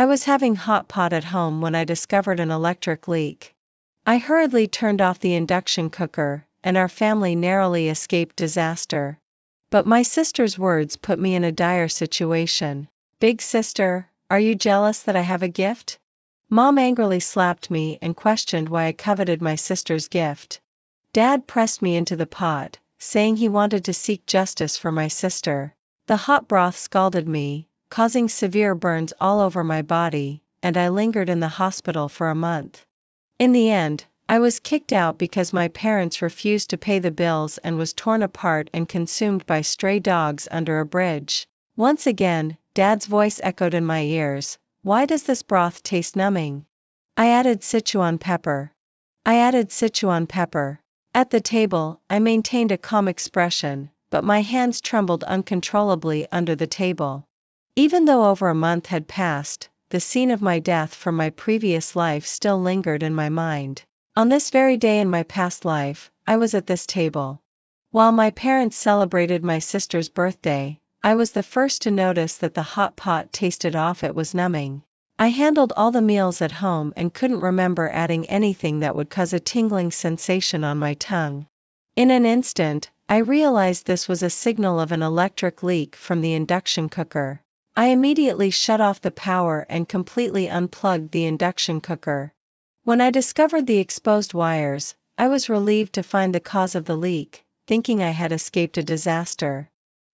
I was having hot pot at home when I discovered an electric leak. I hurriedly turned off the induction cooker, and our family narrowly escaped disaster. But my sister's words put me in a dire situation. "Big sister, are you jealous that I have a gift?" Mom angrily slapped me and questioned why I coveted my sister's gift. Dad pressed me into the pot, saying he wanted to seek justice for my sister. The hot broth scalded me, causing severe burns all over my body, and I lingered in the hospital for a month. In the end, I was kicked out because my parents refused to pay the bills and was torn apart and consumed by stray dogs under a bridge. Once again, Dad's voice echoed in my ears, "Why does this broth taste numbing?" I added Sichuan pepper. At the table, I maintained a calm expression, but my hands trembled uncontrollably under the table. Even though over a month had passed, the scene of my death from my previous life still lingered in my mind. On this very day in my past life, I was at this table. While my parents celebrated my sister's birthday, I was the first to notice that the hot pot tasted off. It was numbing. I handled all the meals at home and couldn't remember adding anything that would cause a tingling sensation on my tongue. In an instant, I realized this was a signal of an electric leak from the induction cooker. I immediately shut off the power and completely unplugged the induction cooker. When I discovered the exposed wires, I was relieved to find the cause of the leak, thinking I had escaped a disaster.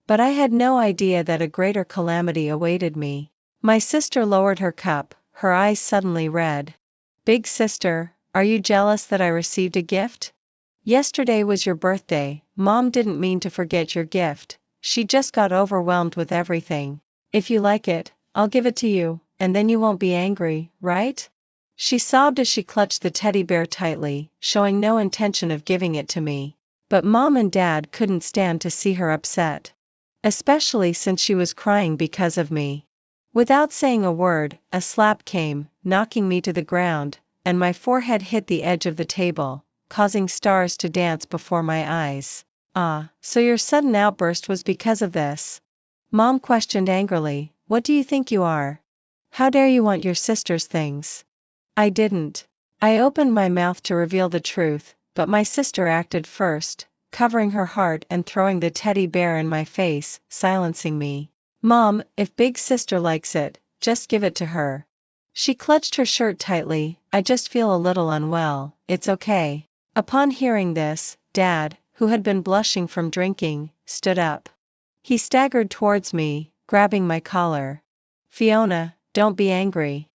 But I had no idea that a greater calamity awaited me. My sister lowered her cup, her eyes suddenly red. "Big sister, are you jealous that I received a gift? Yesterday was your birthday. Mom didn't mean to forget your gift, she just got overwhelmed with everything. If you like it, I'll give it to you, and then you won't be angry, right?" She sobbed as she clutched the teddy bear tightly, showing no intention of giving it to me. But Mom and Dad couldn't stand to see her upset. Especially since she was crying because of me. Without saying a word, a slap came, knocking me to the ground, and my forehead hit the edge of the table, causing stars to dance before my eyes. "Ah, so your sudden outburst was because of this?" Mom questioned angrily. "What do you think you are? How dare you want your sister's things?" I didn't. I opened my mouth to reveal the truth, but my sister acted first, covering her heart and throwing the teddy bear in my face, silencing me. "Mom, if big sister likes it, just give it to her." She clutched her shirt tightly. "I just feel a little unwell, it's okay." Upon hearing this, Dad, who had been blushing from drinking, stood up. He staggered towards me, grabbing my collar. "Fiona, don't be angry.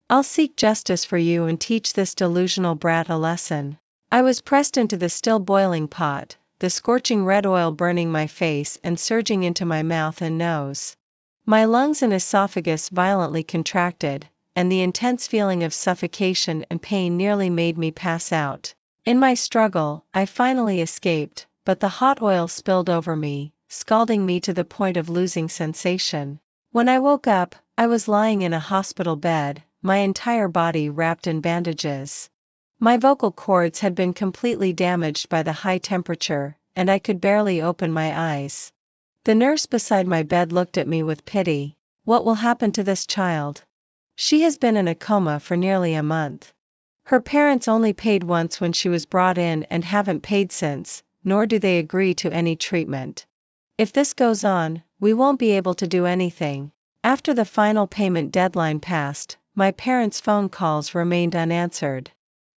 I'll seek justice for you and teach this delusional brat a lesson." I was pressed into the still boiling pot, the scorching red oil burning my face and surging into my mouth and nose. My lungs and esophagus violently contracted, and the intense feeling of suffocation and pain nearly made me pass out. In my struggle, I finally escaped, but the hot oil spilled over me, scalding me to the point of losing sensation. When I woke up, I was lying in a hospital bed, my entire body wrapped in bandages. My vocal cords had been completely damaged by the high temperature, and I could barely open my eyes. The nurse beside my bed looked at me with pity. "What will happen to this child? She has been in a coma for nearly a month. Her parents only paid once when she was brought in and haven't paid since, nor do they agree to any treatment. If this goes on, we won't be able to do anything." After the final payment deadline passed, my parents' phone calls remained unanswered.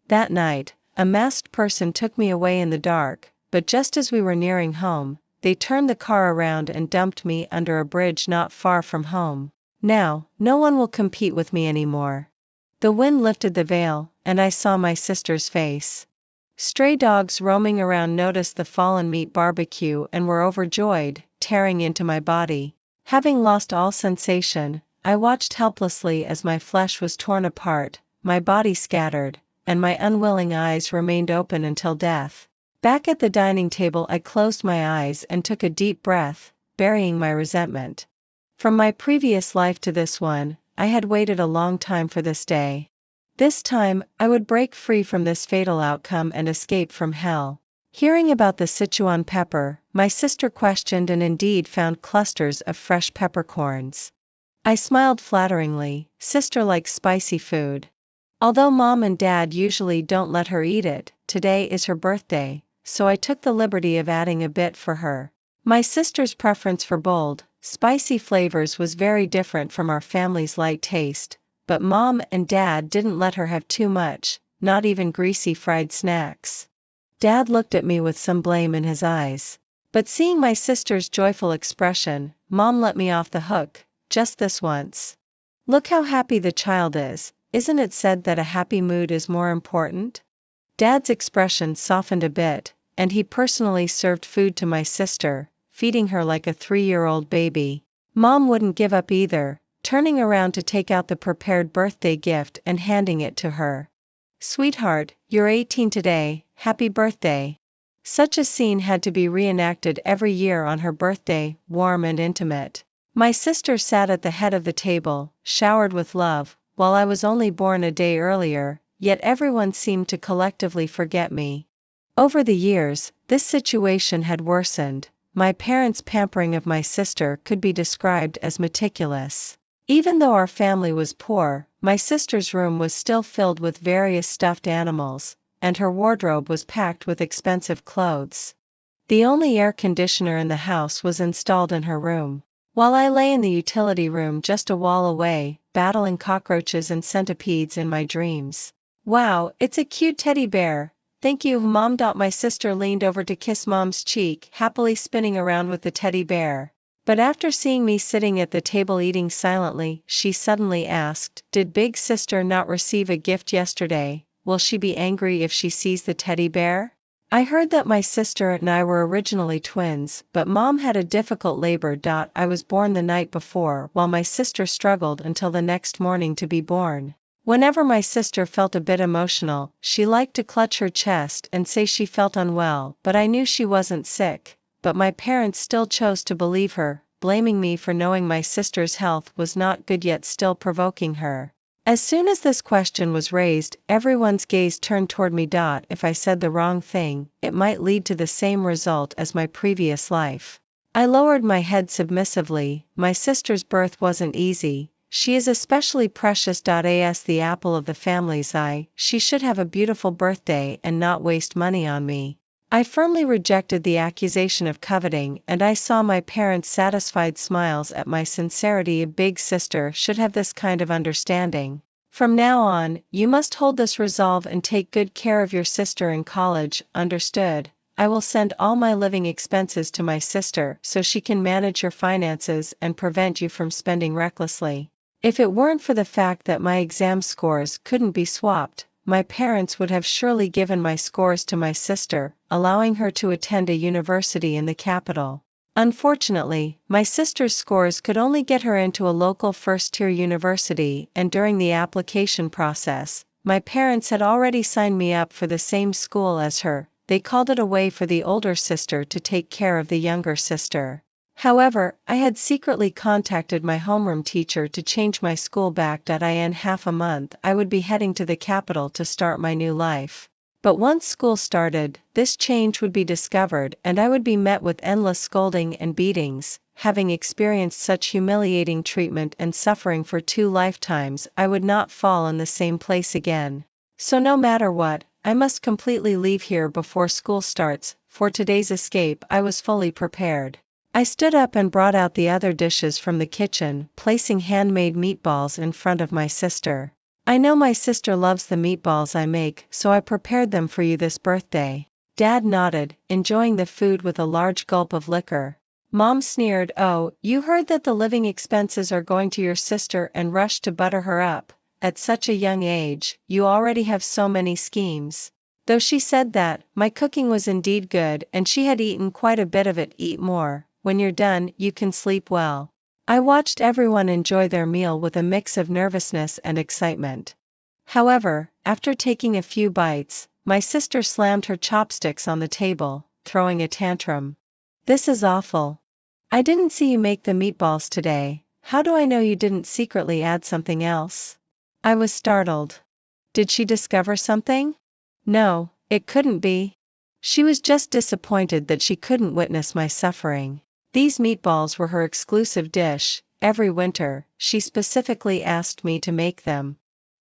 That night, a masked person took me away in the dark, but just as we were nearing home, they turned the car around and dumped me under a bridge not far from home. Now, no one will compete with me anymore. The wind lifted the veil, and I saw my sister's face. Stray dogs roaming around noticed the fallen meat barbecue and were overjoyed, tearing into my body. Having lost all sensation, I watched helplessly as my flesh was torn apart, my body scattered, and my unwilling eyes remained open until death. Back at the dining table I closed my eyes and took a deep breath, burying my resentment. From my previous life to this one, I had waited a long time for this day. This time, I would break free from this fatal outcome and escape from hell. Hearing about the Sichuan pepper, my sister questioned and indeed found clusters of fresh peppercorns. I smiled flatteringly. Sister likes spicy food. Although Mom and Dad usually don't let her eat it, today is her birthday, so I took the liberty of adding a bit for her. My sister's preference for bold, spicy flavors was very different from our family's light taste, but Mom and Dad didn't let her have too much, not even greasy fried snacks. Dad looked at me with some blame in his eyes. But seeing my sister's joyful expression, Mom let me off the hook, just this once. Look how happy the child is, isn't it said that a happy mood is more important? Dad's expression softened a bit, and he personally served food to my sister, feeding her like a 3-year-old baby. Mom wouldn't give up either, turning around to take out the prepared birthday gift and handing it to her. Sweetheart, you're 18 today, happy birthday. Such a scene had to be reenacted every year on her birthday, warm and intimate. My sister sat at the head of the table, showered with love, while I was only born a day earlier, yet everyone seemed to collectively forget me. Over the years, this situation had worsened. My parents' pampering of my sister could be described as meticulous. Even though our family was poor, my sister's room was still filled with various stuffed animals, and her wardrobe was packed with expensive clothes. The only air conditioner in the house was installed in her room. While I lay in the utility room just a wall away, battling cockroaches and centipedes in my dreams. Wow, it's a cute teddy bear. Thank you, Mom. My sister leaned over to kiss Mom's cheek, happily spinning around with the teddy bear. But after seeing me sitting at the table eating silently, she suddenly asked, "Did big sister not receive a gift yesterday? Will she be angry if she sees the teddy bear?" I heard that my sister and I were originally twins, but Mom had a difficult labor. I was born the night before, while my sister struggled until the next morning to be born. Whenever my sister felt a bit emotional, she liked to clutch her chest and say she felt unwell, but I knew she wasn't sick. But my parents still chose to believe her, blaming me for knowing my sister's health was not good yet still provoking her. As soon as this question was raised, everyone's gaze turned toward me. If I said the wrong thing, it might lead to the same result as my previous life. I lowered my head submissively. My sister's birth wasn't easy. She is especially precious. As the apple of the family's eye, she should have a beautiful birthday and not waste money on me. I firmly rejected the accusation of coveting, and I saw my parents' satisfied smiles at my sincerity. A big sister should have this kind of understanding. From now on, you must hold this resolve and take good care of your sister in college, understood? I will send all my living expenses to my sister so she can manage your finances and prevent you from spending recklessly. If it weren't for the fact that my exam scores couldn't be swapped, my parents would have surely given my scores to my sister, allowing her to attend a university in the capital. Unfortunately, my sister's scores could only get her into a local first-tier university, and during the application process, my parents had already signed me up for the same school as her. They called it a way for the older sister to take care of the younger sister. However, I had secretly contacted my homeroom teacher to change my school back. In half a month, I would be heading to the capital to start my new life. But once school started, this change would be discovered and I would be met with endless scolding and beatings. Having experienced such humiliating treatment and suffering for 2 lifetimes, I would not fall in the same place again. So no matter what, I must completely leave here before school starts. For today's escape, I was fully prepared. I stood up and brought out the other dishes from the kitchen, placing handmade meatballs in front of my sister. I know my sister loves the meatballs I make, so I prepared them for you this birthday. Dad nodded, enjoying the food with a large gulp of liquor. Mom sneered, "Oh, you heard that the living expenses are going to your sister," and rushed to butter her up. "At such a young age, you already have so many schemes." Though she said that, my cooking was indeed good and she had eaten quite a bit of it. Eat more. When you're done, you can sleep well. I watched everyone enjoy their meal with a mix of nervousness and excitement. However, after taking a few bites, my sister slammed her chopsticks on the table, throwing a tantrum. "This is awful. I didn't see you make the meatballs today. How do I know you didn't secretly add something else?" I was startled. Did she discover something? No, it couldn't be. She was just disappointed that she couldn't witness my suffering. These meatballs were her exclusive dish, every winter, she specifically asked me to make them.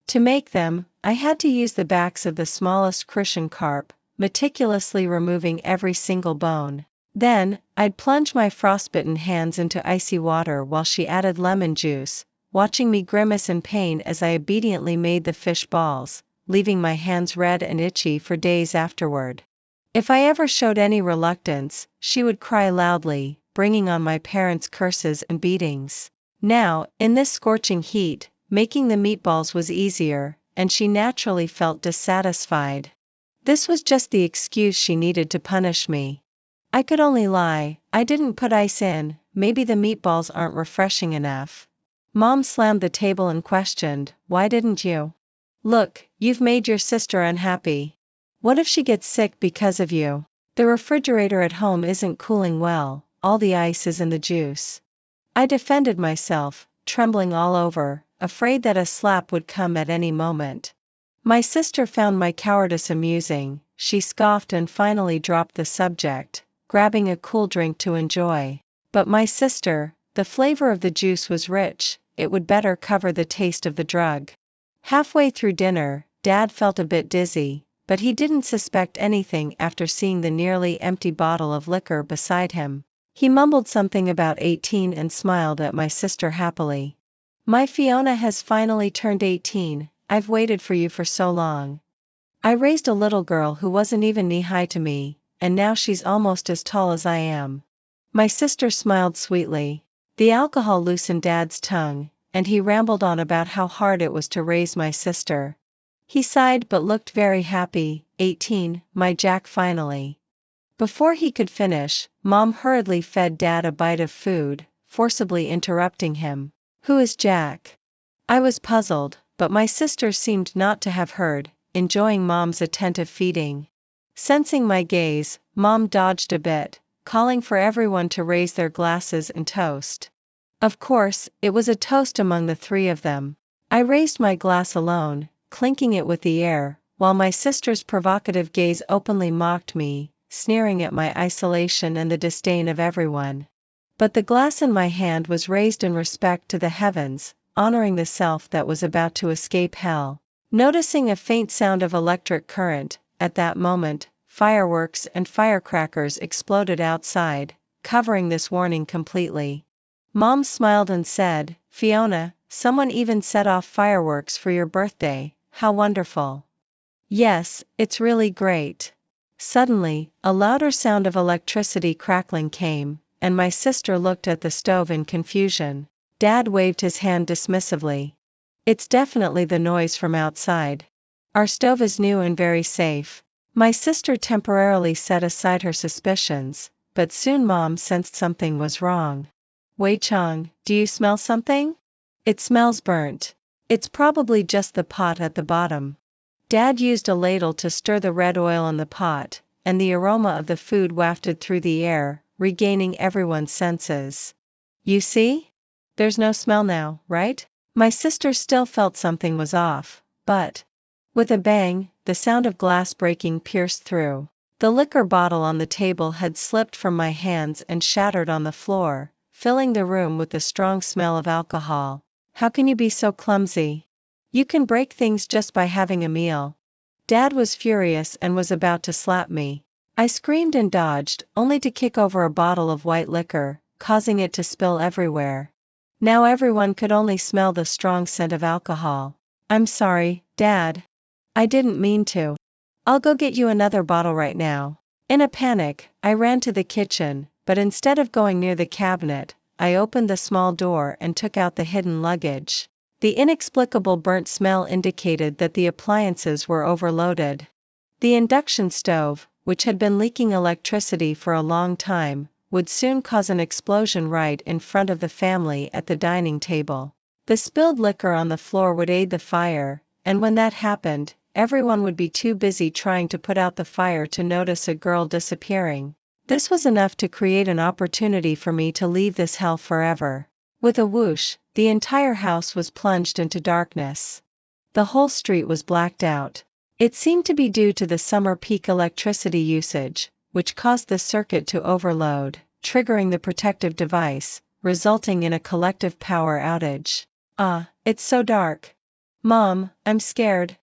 To make them, I had to use the backs of the smallest crucian carp, meticulously removing every single bone. Then, I'd plunge my frostbitten hands into icy water while she added lemon juice, watching me grimace in pain as I obediently made the fish balls, leaving my hands red and itchy for days afterward. If I ever showed any reluctance, she would cry loudly, bringing on my parents' curses and beatings. Now, in this scorching heat, making the meatballs was easier, and she naturally felt dissatisfied. This was just the excuse she needed to punish me. I could only lie, I didn't put ice in, maybe the meatballs aren't refreshing enough. Mom slammed the table and questioned, why didn't you? Look, you've made your sister unhappy. What if she gets sick because of you? The refrigerator at home isn't cooling well, all the ice is in the juice. I defended myself, trembling all over, afraid that a slap would come at any moment. My sister found my cowardice amusing, she scoffed and finally dropped the subject, grabbing a cool drink to enjoy. But my sister, the flavor of the juice was rich, it would better cover the taste of the drug. Halfway through dinner, Dad felt a bit dizzy, but he didn't suspect anything after seeing the nearly empty bottle of liquor beside him. He mumbled something about 18 and smiled at my sister happily. My Fiona has finally turned 18, I've waited for you for so long. I raised a little girl who wasn't even knee-high to me, and now she's almost as tall as I am. My sister smiled sweetly. The alcohol loosened Dad's tongue, and he rambled on about how hard it was to raise my sister. He sighed but looked very happy. 18, my Jack finally. Before he could finish, Mom hurriedly fed Dad a bite of food, forcibly interrupting him. Who is Jack? I was puzzled, but my sister seemed not to have heard, enjoying Mom's attentive feeding. Sensing my gaze, Mom dodged a bit, calling for everyone to raise their glasses and toast. Of course, it was a toast among the three of them. I raised my glass alone, clinking it with the air, while my sister's provocative gaze openly mocked me, sneering at my isolation and the disdain of everyone. But the glass in my hand was raised in respect to the heavens, honoring the self that was about to escape hell. Noticing a faint sound of electric current, at that moment, fireworks and firecrackers exploded outside, covering this warning completely. Mom smiled and said, Fiona, someone even set off fireworks for your birthday, how wonderful. Yes, it's really great. Suddenly, a louder sound of electricity crackling came, and my sister looked at the stove in confusion. Dad waved his hand dismissively. It's definitely the noise from outside. Our stove is new and very safe. My sister temporarily set aside her suspicions, but soon Mom sensed something was wrong. Wei Chong, do you smell something? It smells burnt. It's probably just the pot at the bottom. Dad used a ladle to stir the red oil in the pot, and the aroma of the food wafted through the air, regaining everyone's senses. You see? There's no smell now, right? My sister still felt something was off, but... With a bang, the sound of glass breaking pierced through. The liquor bottle on the table had slipped from my hands and shattered on the floor, filling the room with the strong smell of alcohol. How can you be so clumsy? You can break things just by having a meal. Dad was furious and was about to slap me. I screamed and dodged, only to kick over a bottle of white liquor, causing it to spill everywhere. Now everyone could only smell the strong scent of alcohol. I'm sorry, Dad. I didn't mean to. I'll go get you another bottle right now. In a panic, I ran to the kitchen, but instead of going near the cabinet, I opened the small door and took out the hidden luggage. The inexplicable burnt smell indicated that the appliances were overloaded. The induction stove, which had been leaking electricity for a long time, would soon cause an explosion right in front of the family at the dining table. The spilled liquor on the floor would aid the fire, and when that happened, everyone would be too busy trying to put out the fire to notice a girl disappearing. This was enough to create an opportunity for me to leave this hell forever. With a whoosh, the entire house was plunged into darkness. The whole street was blacked out. It seemed to be due to the summer peak electricity usage, which caused the circuit to overload, triggering the protective device, resulting in a collective power outage. It's so dark. Mom, I'm scared.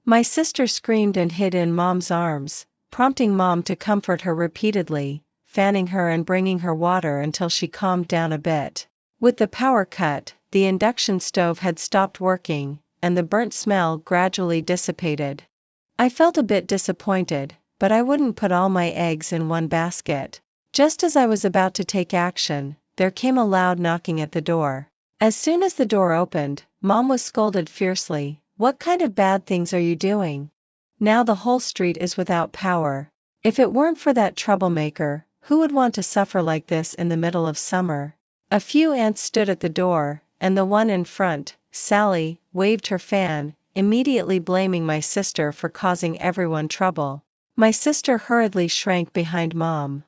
My sister screamed and hid in Mom's arms, prompting Mom to comfort her repeatedly, fanning her and bringing her water until she calmed down a bit. With the power cut, the induction stove had stopped working, and the burnt smell gradually dissipated. I felt a bit disappointed, but I wouldn't put all my eggs in one basket. Just as I was about to take action, there came a loud knocking at the door. As soon as the door opened, Mom was scolded fiercely. "What kind of bad things are you doing? Now the whole street is without power. If it weren't for that troublemaker, who would want to suffer like this in the middle of summer?" A few aunts stood at the door, and the one in front, Sally, waved her fan, immediately blaming my sister for causing everyone trouble. My sister hurriedly shrank behind Mom.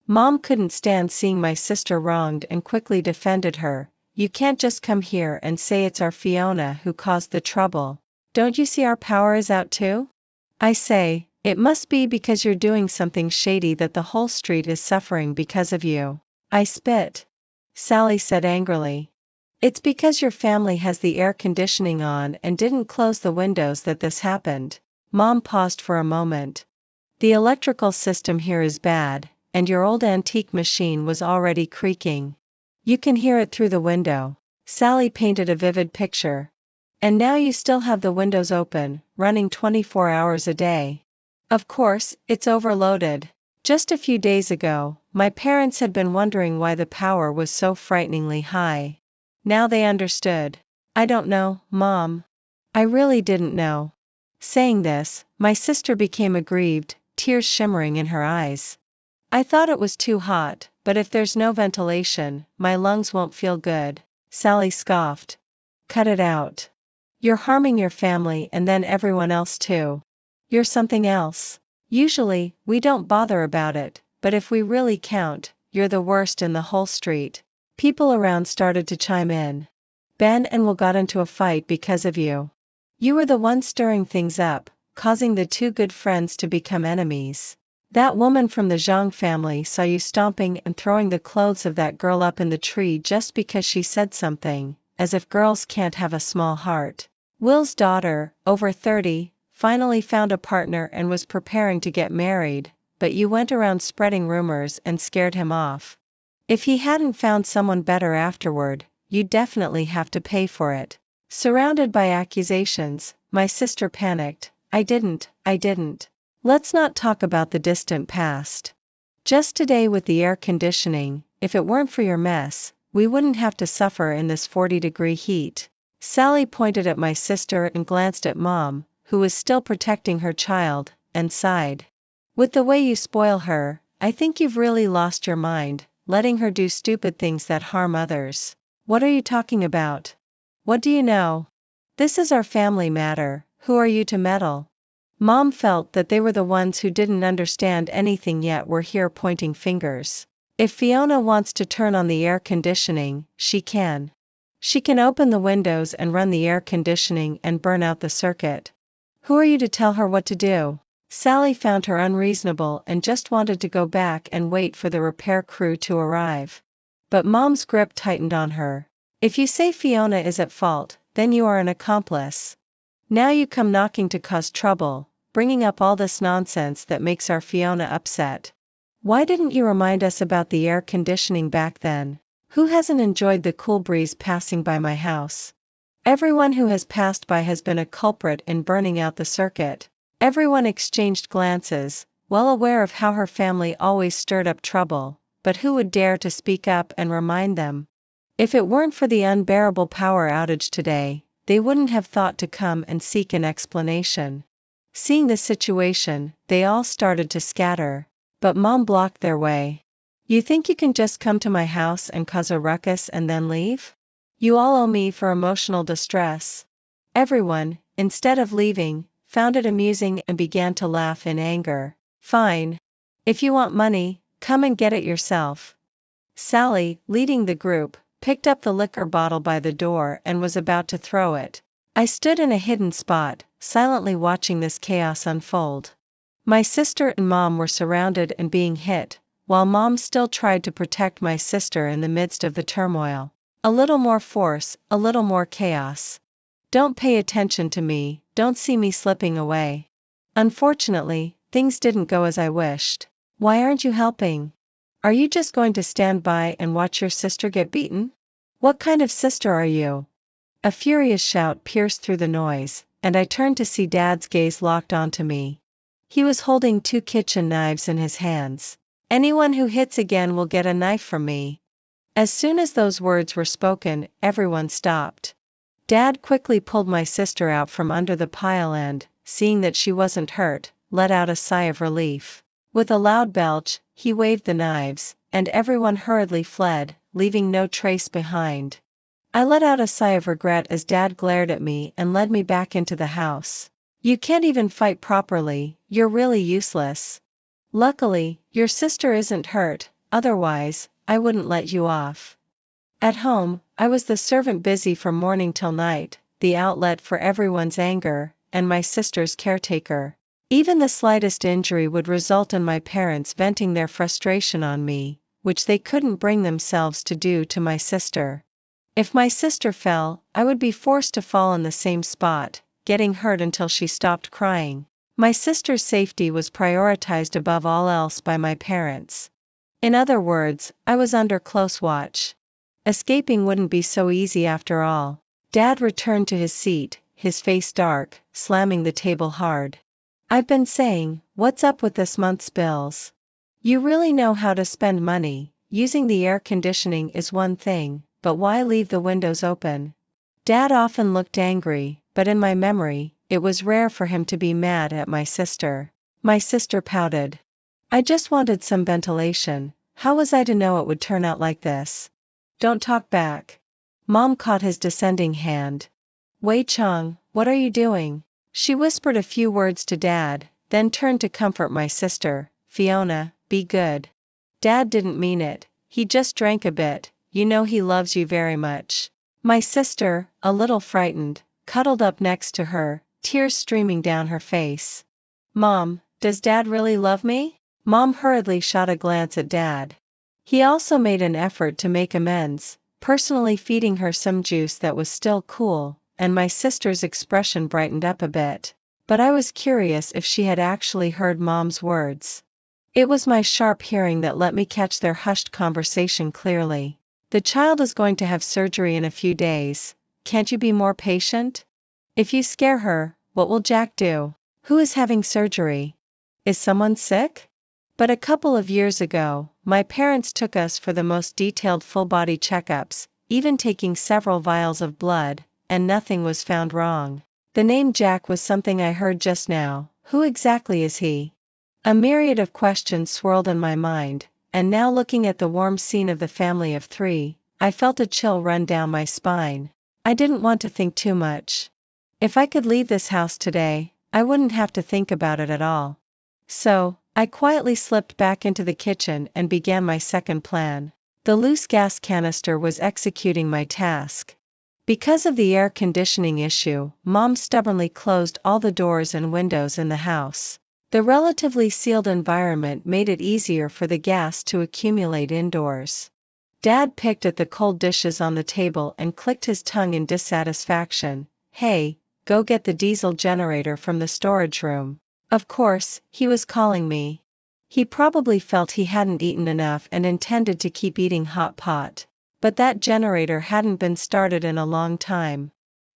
Mom couldn't stand seeing my sister wronged and quickly defended her. "You can't just come here and say it's our Fiona who caused the trouble. Don't you see our power is out too? I say, it must be because you're doing something shady that the whole street is suffering because of you." "I spit," Sally said angrily. "It's because your family has the air conditioning on and didn't close the windows that this happened." Mom paused for a moment. "The electrical system here is bad, and your old antique machine was already creaking. You can hear it through the window." Sally painted a vivid picture. "And now you still have the windows open, running 24 hours a day. Of course, it's overloaded. Just a few days ago, my parents had been wondering why the power was so frighteningly high. Now they understood." "I don't know, Mom. I really didn't know." Saying this, my sister became aggrieved, tears shimmering in her eyes. "I thought it was too hot, but if there's no ventilation, my lungs won't feel good," Sally scoffed. "Cut it out. You're harming your family and then everyone else too. You're something else. Usually, we don't bother about it, but if we really count, you're the worst in the whole street." People around started to chime in. "Ben and Will got into a fight because of you. You were the one stirring things up, causing the two good friends to become enemies. That woman from the Zhang family saw you stomping and throwing the clothes of that girl up in the tree just because she said something, as if girls can't have a small heart. Will's daughter, over 30, finally found a partner and was preparing to get married, but you went around spreading rumors and scared him off. If he hadn't found someone better afterward, you'd definitely have to pay for it." Surrounded by accusations, my sister panicked. I didn't. Let's not talk about the distant past. Just today with the air conditioning, if it weren't for your mess, we wouldn't have to suffer in this 40-degree heat." Sally pointed at my sister and glanced at Mom, who was still protecting her child, and sighed. "With the way you spoil her, I think you've really lost your mind, letting her do stupid things that harm others." "What are you talking about? What do you know? This is our family matter, who are you to meddle?" Mom felt that they were the ones who didn't understand anything yet were here pointing fingers. "If Fiona wants to turn on the air conditioning, she can. She can open the windows and run the air conditioning and burn out the circuit. Who are you to tell her what to do?" Sally found her unreasonable and just wanted to go back and wait for the repair crew to arrive. But Mom's grip tightened on her. "If you say Fiona is at fault, then you are an accomplice. Now you come knocking to cause trouble, bringing up all this nonsense that makes our Fiona upset. Why didn't you remind us about the air conditioning back then? Who hasn't enjoyed the cool breeze passing by my house? Everyone who has passed by has been a culprit in burning out the circuit." Everyone exchanged glances, well aware of how her family always stirred up trouble, but who would dare to speak up and remind them? If it weren't for the unbearable power outage today, they wouldn't have thought to come and seek an explanation. Seeing the situation, they all started to scatter, but Mom blocked their way. "You think you can just come to my house and cause a ruckus and then leave? You all owe me for emotional distress." Everyone, instead of leaving, found it amusing and began to laugh in anger. "Fine. If you want money, come and get it yourself." Sally, leading the group, picked up the liquor bottle by the door and was about to throw it. I stood in a hidden spot, silently watching this chaos unfold. My sister and Mom were surrounded and being hit, while Mom still tried to protect my sister in the midst of the turmoil. A little more force, a little more chaos. Don't pay attention to me, don't see me slipping away. Unfortunately, things didn't go as I wished. Why aren't you helping? Are you just going to stand by and watch your sister get beaten? What kind of sister are you? A furious shout pierced through the noise, and I turned to see Dad's gaze locked onto me. He was holding 2 kitchen knives in his hands. Anyone who hits again will get a knife from me. As soon as those words were spoken, everyone stopped. Dad quickly pulled my sister out from under the pile and, seeing that she wasn't hurt, let out a sigh of relief. With a loud belch, he waved the knives, and everyone hurriedly fled, leaving no trace behind. I let out a sigh of regret as Dad glared at me and led me back into the house. You can't even fight properly, you're really useless. Luckily, your sister isn't hurt, otherwise, I wouldn't let you off. At home, I was the servant busy from morning till night, the outlet for everyone's anger, and my sister's caretaker. Even the slightest injury would result in my parents venting their frustration on me, which they couldn't bring themselves to do to my sister. If my sister fell, I would be forced to fall in the same spot, getting hurt until she stopped crying. My sister's safety was prioritized above all else by my parents. In other words, I was under close watch. Escaping wouldn't be so easy after all. Dad returned to his seat, his face dark, slamming the table hard. I've been saying, what's up with this month's bills? You really know how to spend money. Using the air conditioning is one thing, but why leave the windows open? Dad often looked angry, but in my memory, it was rare for him to be mad at my sister. My sister pouted. I just wanted some ventilation. How was I to know it would turn out like this? Don't talk back. Mom caught his descending hand. Wei Cheng, what are you doing? She whispered a few words to Dad, then turned to comfort my sister. Fiona, be good. Dad didn't mean it, he just drank a bit, you know he loves you very much. My sister, a little frightened, cuddled up next to her, tears streaming down her face. Mom, does Dad really love me? Mom hurriedly shot a glance at Dad. He also made an effort to make amends, personally feeding her some juice that was still cool, and my sister's expression brightened up a bit. But I was curious if she had actually heard Mom's words. It was my sharp hearing that let me catch their hushed conversation clearly. The child is going to have surgery in a few days. Can't you be more patient? If you scare her, what will Jack do? Who is having surgery? Is someone sick? But a couple of years ago, my parents took us for the most detailed full-body checkups, even taking several vials of blood, and nothing was found wrong. The name Jack was something I heard just now. Who exactly is he? A myriad of questions swirled in my mind, and now looking at the warm scene of the family of 3, I felt a chill run down my spine. I didn't want to think too much. If I could leave this house today, I wouldn't have to think about it at all. So, I quietly slipped back into the kitchen and began my second plan. The loose gas canister was executing my task. Because of the air conditioning issue, Mom stubbornly closed all the doors and windows in the house. The relatively sealed environment made it easier for the gas to accumulate indoors. Dad picked at the cold dishes on the table and clicked his tongue in dissatisfaction. Hey, go get the diesel generator from the storage room. Of course, he was calling me. He probably felt he hadn't eaten enough and intended to keep eating hot pot. But that generator hadn't been started in a long time.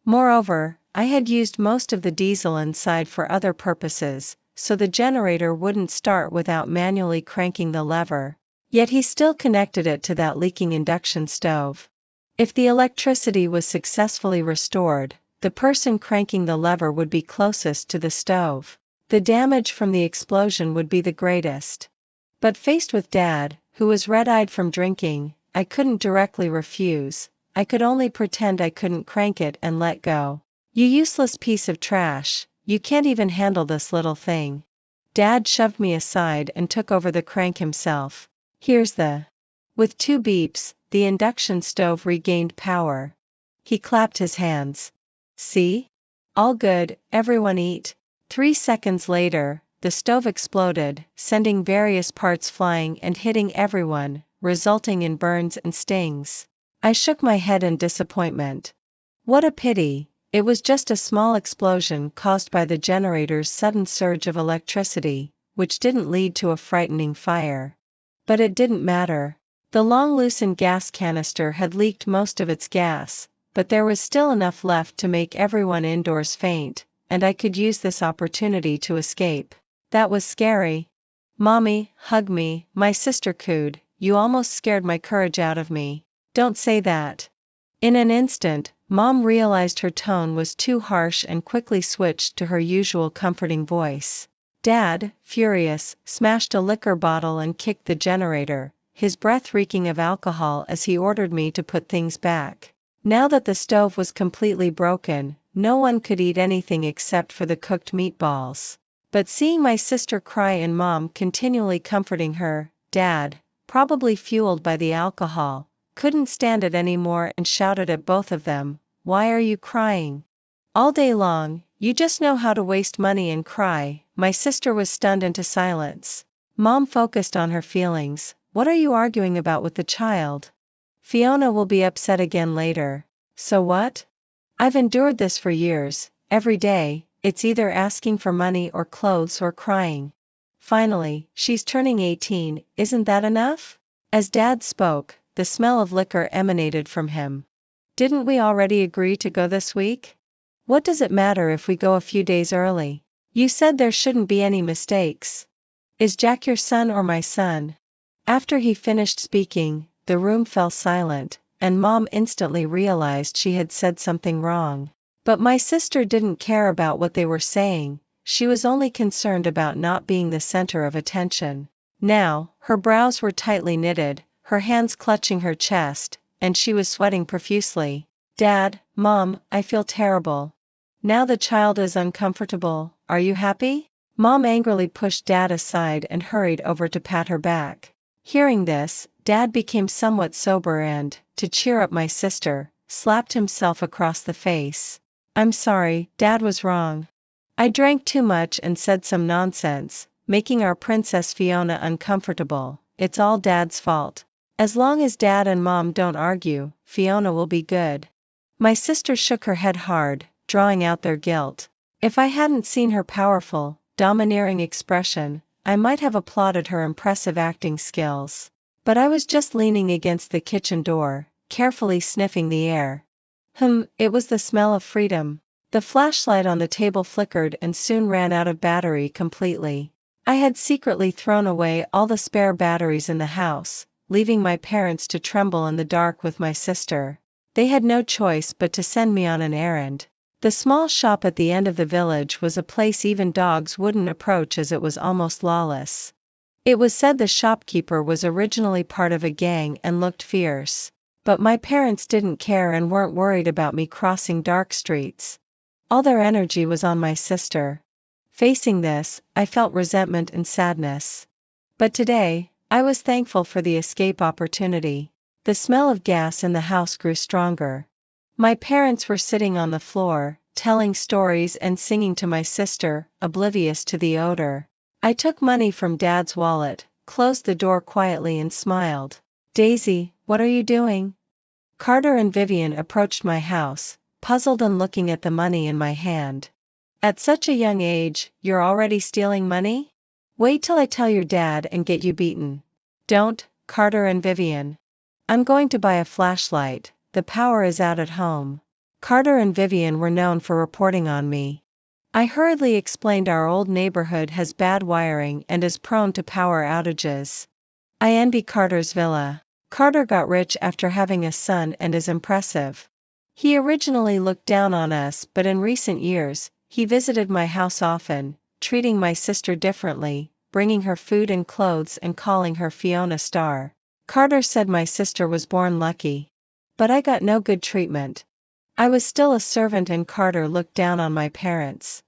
Moreover, I had used most of the diesel inside for other purposes, so the generator wouldn't start without manually cranking the lever. Yet he still connected it to that leaking induction stove. If the electricity was successfully restored, the person cranking the lever would be closest to the stove. The damage from the explosion would be the greatest. But faced with Dad, who was red-eyed from drinking, I couldn't directly refuse. I could only pretend I couldn't crank it and let go. You useless piece of trash, you can't even handle this little thing. Dad shoved me aside and took over the crank himself. Here's the... With 2 beeps, the induction stove regained power. He clapped his hands. See? All good, everyone eat. 3 seconds later, the stove exploded, sending various parts flying and hitting everyone, resulting in burns and stings. I shook my head in disappointment. What a pity, it was just a small explosion caused by the generator's sudden surge of electricity, which didn't lead to a frightening fire. But it didn't matter. The long loosened gas canister had leaked most of its gas, but there was still enough left to make everyone indoors faint, and I could use this opportunity to escape. That was scary. "Mommy, hug me," my sister cooed, "you almost scared my courage out of me." "Don't say that." In an instant, Mom realized her tone was too harsh and quickly switched to her usual comforting voice. Dad, furious, smashed a liquor bottle and kicked the generator, his breath reeking of alcohol as he ordered me to put things back. Now that the stove was completely broken, no one could eat anything except for the cooked meatballs. But seeing my sister cry and Mom continually comforting her, Dad, probably fueled by the alcohol, couldn't stand it anymore and shouted at both of them, "Why are you crying? All day long, you just know how to waste money and cry." My sister was stunned into silence. Mom focused on her feelings. "What are you arguing about with the child? Fiona will be upset again later." "So what? I've endured this for years, every day, it's either asking for money or clothes or crying. Finally, she's turning 18, isn't that enough?" As Dad spoke, the smell of liquor emanated from him. "Didn't we already agree to go this week? What does it matter if we go a few days early? You said there shouldn't be any mistakes. Is Jack your son or my son?" After he finished speaking, the room fell silent, and Mom instantly realized she had said something wrong. But my sister didn't care about what they were saying, she was only concerned about not being the center of attention. Now, her brows were tightly knitted, her hands clutching her chest, and she was sweating profusely. "Dad, Mom, I feel terrible. Now the child is uncomfortable, are you happy?" Mom angrily pushed Dad aside and hurried over to pat her back. Hearing this, Dad became somewhat sober and, to cheer up my sister, slapped himself across the face. "I'm sorry, Dad was wrong. I drank too much and said some nonsense, making our Princess Fiona uncomfortable. It's all Dad's fault. As long as Dad and Mom don't argue, Fiona will be good." My sister shook her head hard, drawing out their guilt. If I hadn't seen her powerful, domineering expression, I might have applauded her impressive acting skills. But I was just leaning against the kitchen door, carefully sniffing the air. It was the smell of freedom. The flashlight on the table flickered and soon ran out of battery completely. I had secretly thrown away all the spare batteries in the house, leaving my parents to tremble in the dark with my sister. They had no choice but to send me on an errand. The small shop at the end of the village was a place even dogs wouldn't approach as it was almost lawless. It was said the shopkeeper was originally part of a gang and looked fierce. But my parents didn't care and weren't worried about me crossing dark streets. All their energy was on my sister. Facing this, I felt resentment and sadness. But today, I was thankful for the escape opportunity. The smell of gas in the house grew stronger. My parents were sitting on the floor, telling stories and singing to my sister, oblivious to the odor. I took money from Dad's wallet, closed the door quietly and smiled. "Daisy, what are you doing?" Carter and Vivian approached my house, puzzled and looking at the money in my hand. "At such a young age, you're already stealing money? Wait till I tell your dad and get you beaten." "Don't, Carter and Vivian. I'm going to buy a flashlight, the power is out at home." Carter and Vivian were known for reporting on me. I hurriedly explained our old neighborhood has bad wiring and is prone to power outages. I envy Carter's villa. Carter got rich after having a son and is impressive. He originally looked down on us, but in recent years, he visited my house often, treating my sister differently, bringing her food and clothes and calling her Fiona Star. Carter said my sister was born lucky. But I got no good treatment. I was still a servant and Carter looked down on my parents.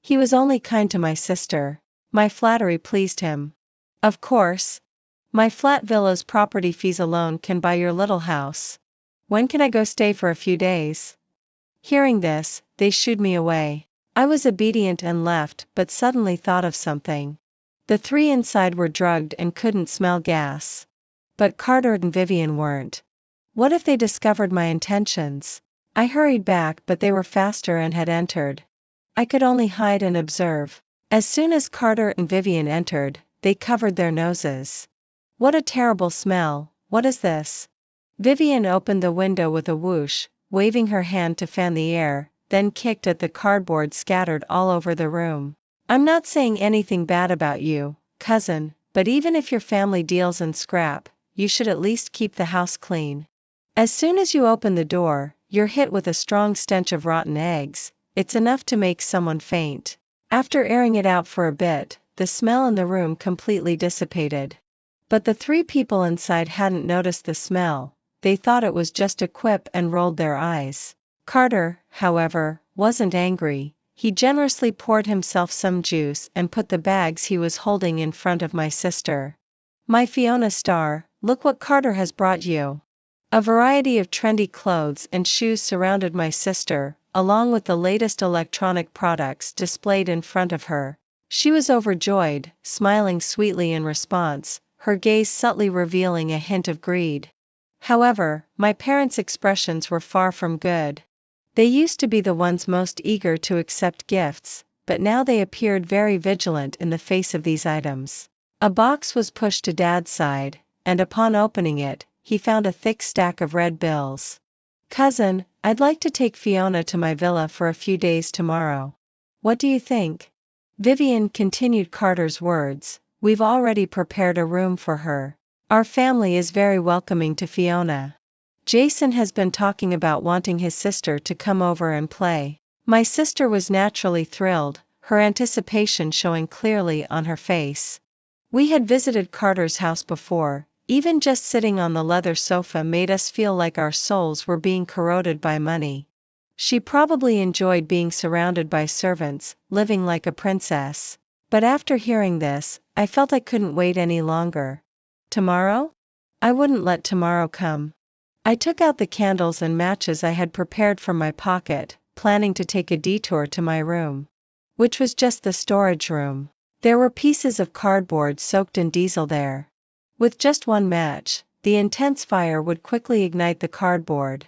He was only kind to my sister. My flattery pleased him. Of course. My flat villa's property fees alone can buy your little house. When can I go stay for a few days? Hearing this, they shooed me away. I was obedient and left, but suddenly thought of something. The three inside were drugged and couldn't smell gas. But Carter and Vivian weren't. What if they discovered my intentions? I hurried back, but they were faster and had entered. I could only hide and observe. As soon as Carter and Vivian entered, they covered their noses. What a terrible smell, what is this? Vivian opened the window with a whoosh, waving her hand to fan the air, then kicked at the cardboard scattered all over the room. I'm not saying anything bad about you, cousin, but even if your family deals in scrap, you should at least keep the house clean. As soon as you open the door, you're hit with a strong stench of rotten eggs. It's enough to make someone faint. After airing it out for a bit, the smell in the room completely dissipated. But the three people inside hadn't noticed the smell. They thought it was just a quip and rolled their eyes. Carter, however, wasn't angry. He generously poured himself some juice and put the bags he was holding in front of my sister. My Fiona star, look what Carter has brought you. A variety of trendy clothes and shoes surrounded my sister, along with the latest electronic products displayed in front of her. She was overjoyed, smiling sweetly in response, her gaze subtly revealing a hint of greed. However, my parents' expressions were far from good. They used to be the ones most eager to accept gifts, but now they appeared very vigilant in the face of these items. A box was pushed to Dad's side, and upon opening it, he found a thick stack of red bills. Cousin, I'd like to take Fiona to my villa for a few days tomorrow. What do you think? Vivian continued Carter's words, we've already prepared a room for her. Our family is very welcoming to Fiona. Jason has been talking about wanting his sister to come over and play. My sister was naturally thrilled, her anticipation showing clearly on her face. We had visited Carter's house before. Even just sitting on the leather sofa made us feel like our souls were being corroded by money. She probably enjoyed being surrounded by servants, living like a princess. But after hearing this, I felt I couldn't wait any longer. Tomorrow? I wouldn't let tomorrow come. I took out the candles and matches I had prepared from my pocket, planning to take a detour to my room. Which was just the storage room. There were pieces of cardboard soaked in diesel there. With just one match, the intense fire would quickly ignite the cardboard.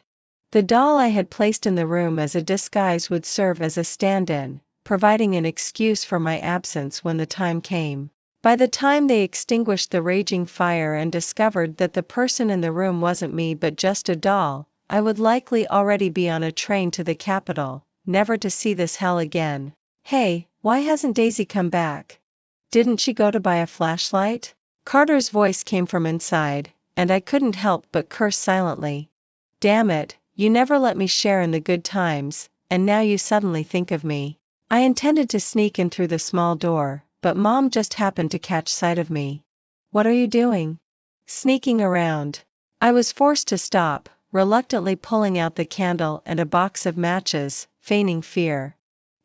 The doll I had placed in the room as a disguise would serve as a stand-in, providing an excuse for my absence when the time came. By the time they extinguished the raging fire and discovered that the person in the room wasn't me but just a doll, I would likely already be on a train to the capital, never to see this hell again. Hey, why hasn't Daisy come back? Didn't she go to buy a flashlight? Carter's voice came from inside, and I couldn't help but curse silently. Damn it, you never let me share in the good times, and now you suddenly think of me. I intended to sneak in through the small door, but Mom just happened to catch sight of me. What are you doing? Sneaking around. I was forced to stop, reluctantly pulling out the candle and a box of matches, feigning fear.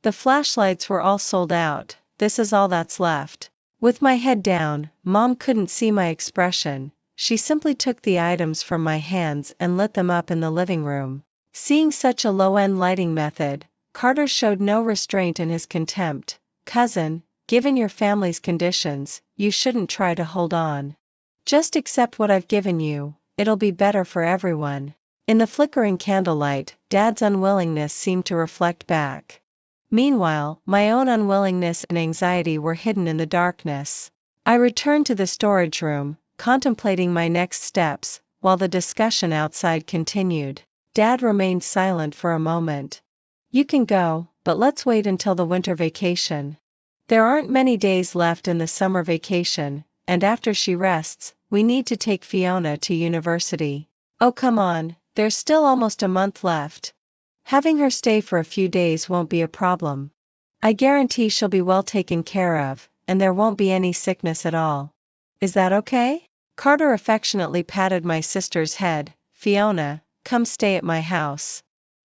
The flashlights were all sold out, this is all that's left. With my head down, Mom couldn't see my expression. She simply took the items from my hands and lit them up in the living room. Seeing such a low-end lighting method, Carter showed no restraint in his contempt. Cousin, given your family's conditions, you shouldn't try to hold on. Just accept what I've given you, it'll be better for everyone. In the flickering candlelight, Dad's unwillingness seemed to reflect back. Meanwhile, my own unwillingness and anxiety were hidden in the darkness. I returned to the storage room, contemplating my next steps, while the discussion outside continued. Dad remained silent for a moment. You can go, but let's wait until the winter vacation. There aren't many days left in the summer vacation, and after she rests, we need to take Fiona to university. Oh come on, there's still almost a month left. Having her stay for a few days won't be a problem. I guarantee she'll be well taken care of, and there won't be any sickness at all. Is that okay? Carter affectionately patted my sister's head. Fiona, come stay at my house.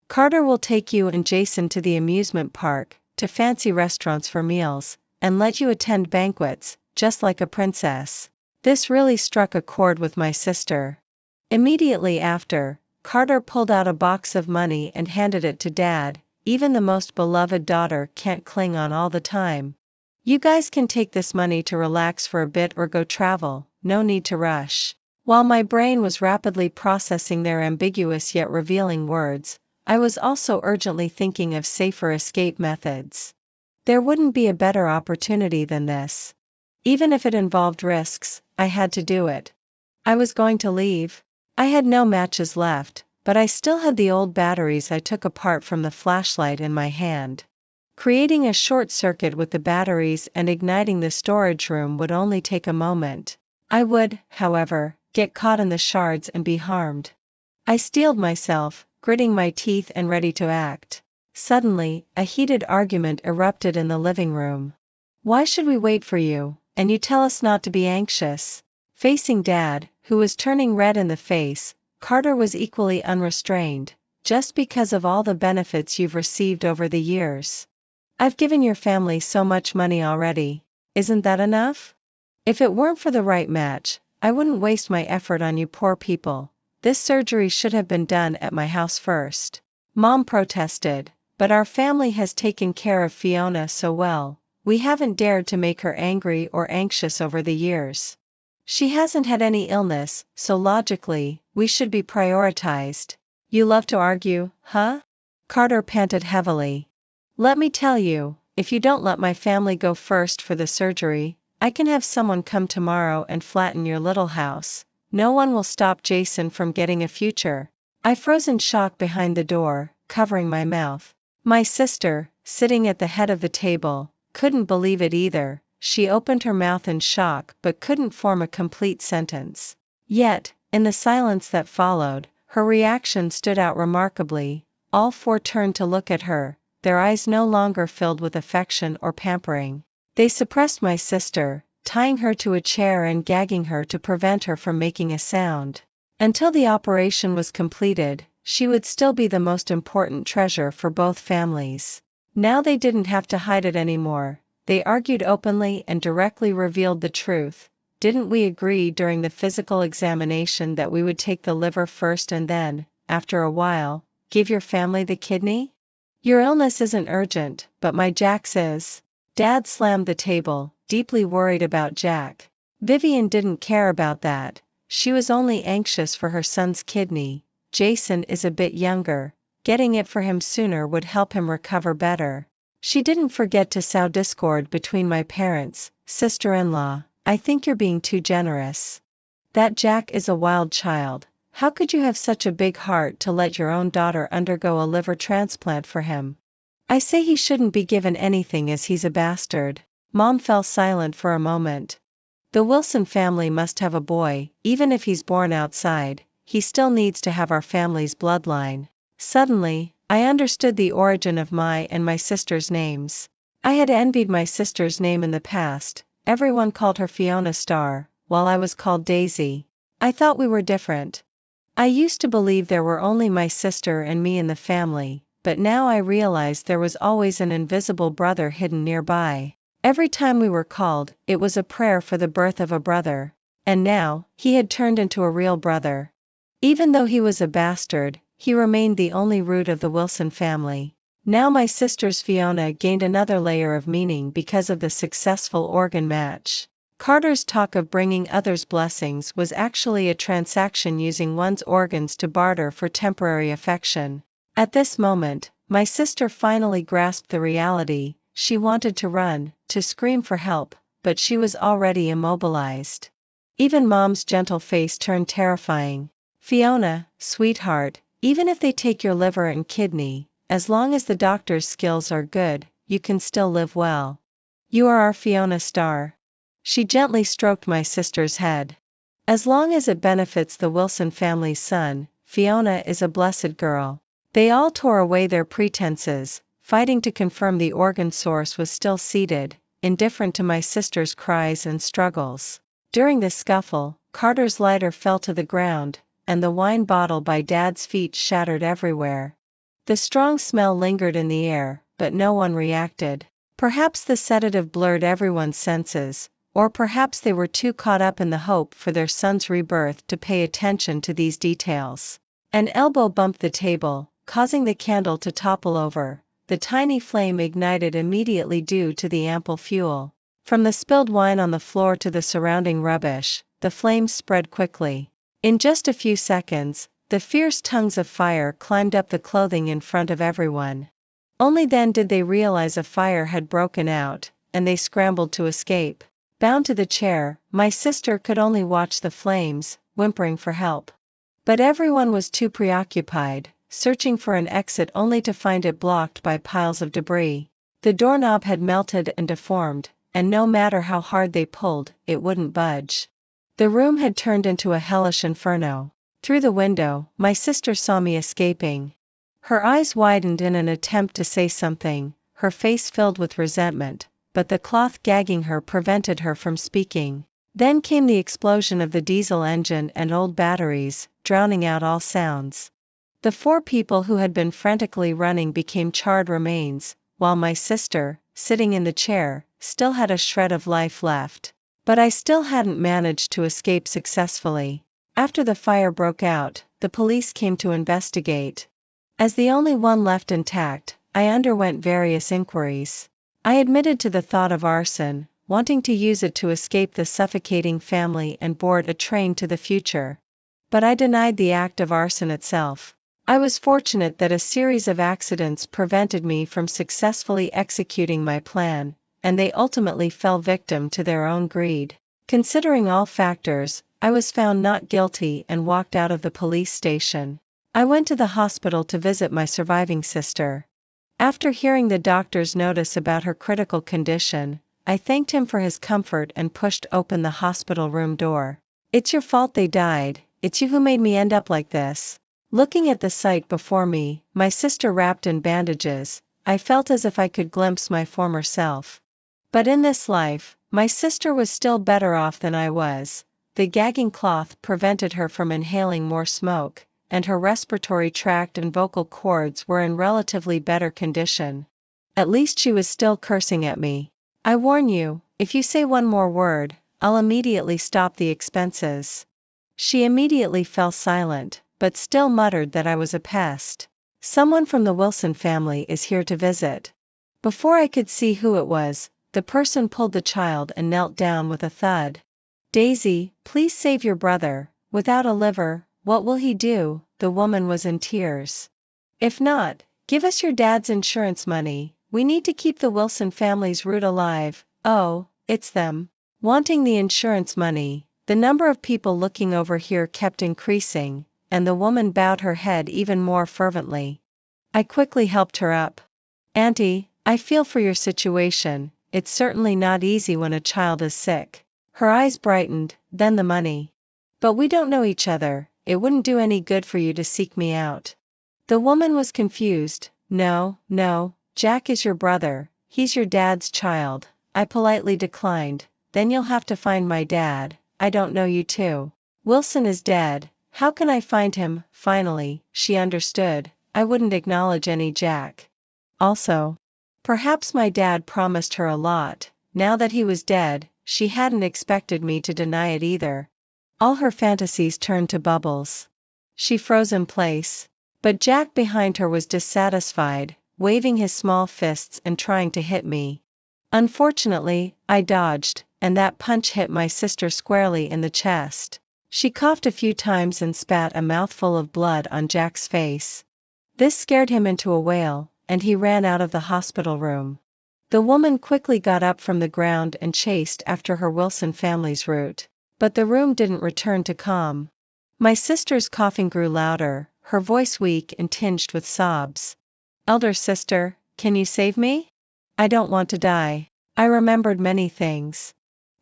Carter will take you and Jason to the amusement park, to fancy restaurants for meals, and let you attend banquets, just like a princess. This really struck a chord with my sister. Immediately after, Carter pulled out a box of money and handed it to Dad. even the most beloved daughter can't cling on all the time. You guys can take this money to relax for a bit or go travel, no need to rush. While my brain was rapidly processing their ambiguous yet revealing words, I was also urgently thinking of safer escape methods. There wouldn't be a better opportunity than this. Even if it involved risks, I had to do it. I was going to leave. I had no matches left, but I still had the old batteries I took apart from the flashlight in my hand. Creating a short circuit with the batteries and igniting the storage room would only take a moment. I would, however, get caught in the shards and be harmed. I steeled myself, gritting my teeth and ready to act. Suddenly, a heated argument erupted in the living room. "Why should we wait for you, and you tell us not to be anxious?" Facing Dad, who was turning red in the face, Carter was equally unrestrained. "Just because of all the benefits you've received over the years. I've given your family so much money already. Isn't that enough? If it weren't for the right match, I wouldn't waste my effort on you poor people. This surgery should have been done at my house first." Mom protested, "But our family has taken care of Fiona so well, we haven't dared to make her angry or anxious over the years. She hasn't had any illness, so logically, we should be prioritized." "You love to argue, huh?" Carter panted heavily. "Let me tell you, if you don't let my family go first for the surgery, I can have someone come tomorrow and flatten your little house. No one will stop Jason from getting a future." I froze in shock behind the door, covering my mouth. My sister, sitting at the head of the table, couldn't believe it either. She opened her mouth in shock but couldn't form a complete sentence. Yet, in the silence that followed, her reaction stood out remarkably. All four turned to look at her, their eyes no longer filled with affection or pampering. They suppressed my sister, tying her to a chair and gagging her to prevent her from making a sound. Until the operation was completed, she would still be the most important treasure for both families. Now they didn't have to hide it anymore. They argued openly and directly revealed the truth. "Didn't we agree during the physical examination that we would take the liver first and then, after a while, give your family the kidney? Your illness isn't urgent, but my Jack's is." Dad slammed the table, deeply worried about Jack. Vivian didn't care about that. She was only anxious for her son's kidney. Jason is a bit younger. Getting it for him sooner would help him recover better. She didn't forget to sow discord between my parents. "Sister-in-law, I think you're being too generous. That Jack is a wild child. How could you have such a big heart to let your own daughter undergo a liver transplant for him? I say he shouldn't be given anything as he's a bastard." Mom fell silent for a moment. "The Wilson family must have a boy, even if he's born outside. He still needs to have our family's bloodline." Suddenly, I understood the origin of my and my sister's names. I had envied my sister's name in the past. Everyone called her Fiona Starr, while I was called Daisy. I thought we were different. I used to believe there were only my sister and me in the family, but now I realized there was always an invisible brother hidden nearby. Every time we were called, it was a prayer for the birth of a brother. And now, he had turned into a real brother. Even though he was a bastard, he remained the only root of the Wilson family. Now my sister's Fiona gained another layer of meaning because of the successful organ match. Carter's talk of bringing others blessings was actually a transaction using one's organs to barter for temporary affection. At this moment, my sister finally grasped the reality. She wanted to run, to scream for help, but she was already immobilized. Even Mom's gentle face turned terrifying. "Fiona, sweetheart, even if they take your liver and kidney, as long as the doctor's skills are good, you can still live well. You are our Fiona Starr." She gently stroked my sister's head. "As long as it benefits the Wilson family's son, Fiona is a blessed girl." They all tore away their pretenses, fighting to confirm the organ source was still seated, indifferent to my sister's cries and struggles. During the scuffle, Carter's lighter fell to the ground, and the wine bottle by Dad's feet shattered everywhere. The strong smell lingered in the air, but no one reacted. Perhaps the sedative blurred everyone's senses, or perhaps they were too caught up in the hope for their son's rebirth to pay attention to these details. An elbow bumped the table, causing the candle to topple over. the tiny flame ignited immediately due to the ample fuel. From the spilled wine on the floor to the surrounding rubbish, the flames spread quickly. In just a few seconds, the fierce tongues of fire climbed up the clothing in front of everyone. Only then did they realize a fire had broken out, and they scrambled to escape. Bound to the chair, my sister could only watch the flames, whimpering for help. But everyone was too preoccupied, searching for an exit only to find it blocked by piles of debris. The doorknob had melted and deformed, and no matter how hard they pulled, it wouldn't budge. The room had turned into a hellish inferno. Through the window, my sister saw me escaping. Her eyes widened in an attempt to say something, her face filled with resentment, but the cloth gagging her prevented her from speaking. Then came the explosion of the diesel engine and old batteries, drowning out all sounds. The 4 people who had been frantically running became charred remains, while my sister, sitting in the chair, still had a shred of life left. But I still hadn't managed to escape successfully. After the fire broke out, the police came to investigate. As the only one left intact, I underwent various inquiries. I admitted to the thought of arson, wanting to use it to escape the suffocating family and board a train to the future. But I denied the act of arson itself. I was fortunate that a series of accidents prevented me from successfully executing my plan, and they ultimately fell victim to their own greed. Considering all factors, I was found not guilty and walked out of the police station. I went to the hospital to visit my surviving sister. After hearing the doctor's notice about her critical condition, I thanked him for his comfort and pushed open the hospital room door. "It's your fault they died, it's you who made me end up like this." Looking at the sight before me, my sister wrapped in bandages, I felt as if I could glimpse my former self. But in this life, my sister was still better off than I was. The gagging cloth prevented her from inhaling more smoke, and her respiratory tract and vocal cords were in relatively better condition. At least she was still cursing at me. "I warn you, if you say one more word, I'll immediately stop the expenses." She immediately fell silent, but still muttered that I was a pest. "Someone from the Wilson family is here to visit." Before I could see who it was, the person pulled the child and knelt down with a thud. "Daisy, please save your brother. Without a liver, what will he do?" The woman was in tears. "If not, give us your dad's insurance money. We need to keep the Wilson family's root alive." "Oh, it's them wanting the insurance money." The number of people looking over here kept increasing, and the woman bowed her head even more fervently. I quickly helped her up. "Auntie, I feel for your situation. It's certainly not easy when a child is sick." Her eyes brightened. "Then the money. But we don't know each other, it wouldn't do any good for you to seek me out." The woman was confused. No, Jack is your brother, he's your dad's child." I politely declined. "Then you'll have to find my dad. I don't know you too. Wilson is dead. How can I find him?" Finally, she understood. I wouldn't acknowledge any Jack. Also, perhaps my dad promised her a lot. Now that he was dead, she hadn't expected me to deny it either. All her fantasies turned to bubbles. She froze in place. But Jack behind her was dissatisfied, waving his small fists and trying to hit me. Unfortunately, I dodged, and that punch hit my sister squarely in the chest. She coughed a few times and spat a mouthful of blood on Jack's face. This scared him into a wail, and he ran out of the hospital room. The woman quickly got up from the ground and chased after her Wilson family's route. But the room didn't return to calm. My sister's coughing grew louder, her voice weak and tinged with sobs. "Elder sister, can you save me? I don't want to die." I remembered many things.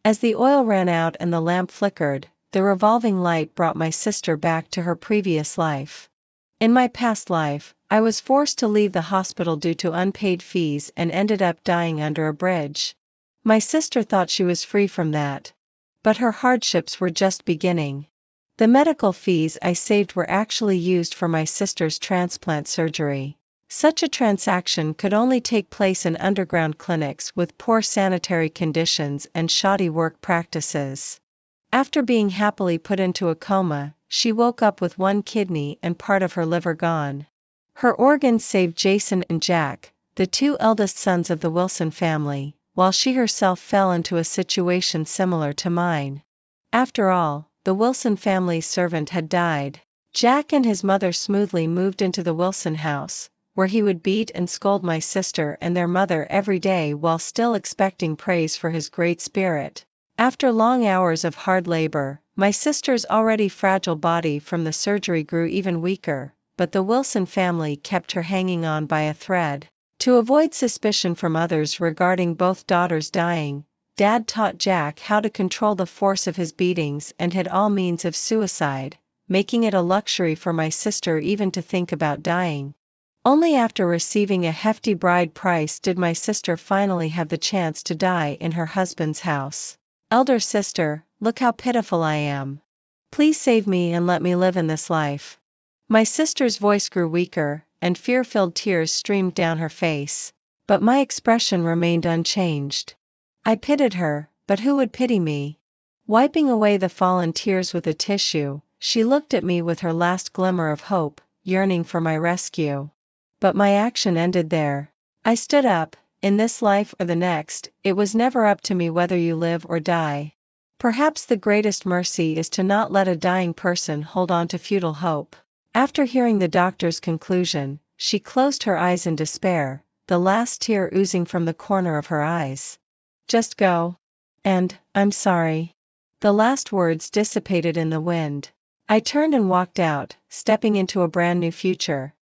As the oil ran out and the lamp flickered, the revolving light brought my sister back to her previous life. In my past life, I was forced to leave the hospital due to unpaid fees and ended up dying under a bridge. My sister thought she was free from that. But her hardships were just beginning. The medical fees I saved were actually used for my sister's transplant surgery. Such a transaction could only take place in underground clinics with poor sanitary conditions and shoddy work practices. After being happily put into a coma, she woke up with one kidney and part of her liver gone. Her organs saved Jason and Jack, the two eldest sons of the Wilson family, while she herself fell into a situation similar to mine. After all, the Wilson family's servant had died. Jack and his mother smoothly moved into the Wilson house, where he would beat and scold my sister and their mother every day while still expecting praise for his great spirit. After long hours of hard labor, my sister's already fragile body from the surgery grew even weaker, but the Wilson family kept her hanging on by a thread. To avoid suspicion from others regarding both daughters dying, Dad taught Jack how to control the force of his beatings and hid all means of suicide, making it a luxury for my sister even to think about dying. Only after receiving a hefty bride price did my sister finally have the chance to die in her husband's house. Elder sister, look how pitiful I am. Please save me and let me live in this life. My sister's voice grew weaker, and fear-filled tears streamed down her face. But my expression remained unchanged. I pitied her, but who would pity me? Wiping away the fallen tears with a tissue, she looked at me with her last glimmer of hope, yearning for my rescue. But my action ended there. I stood up. In this life or the next, it was never up to me whether you live or die. Perhaps the greatest mercy is to not let a dying person hold on to futile hope. After hearing the doctor's conclusion, she closed her eyes in despair, the last tear oozing from the corner of her eyes. Just go. And, I'm sorry. The last words dissipated in the wind. I turned and walked out, stepping into a brand new future,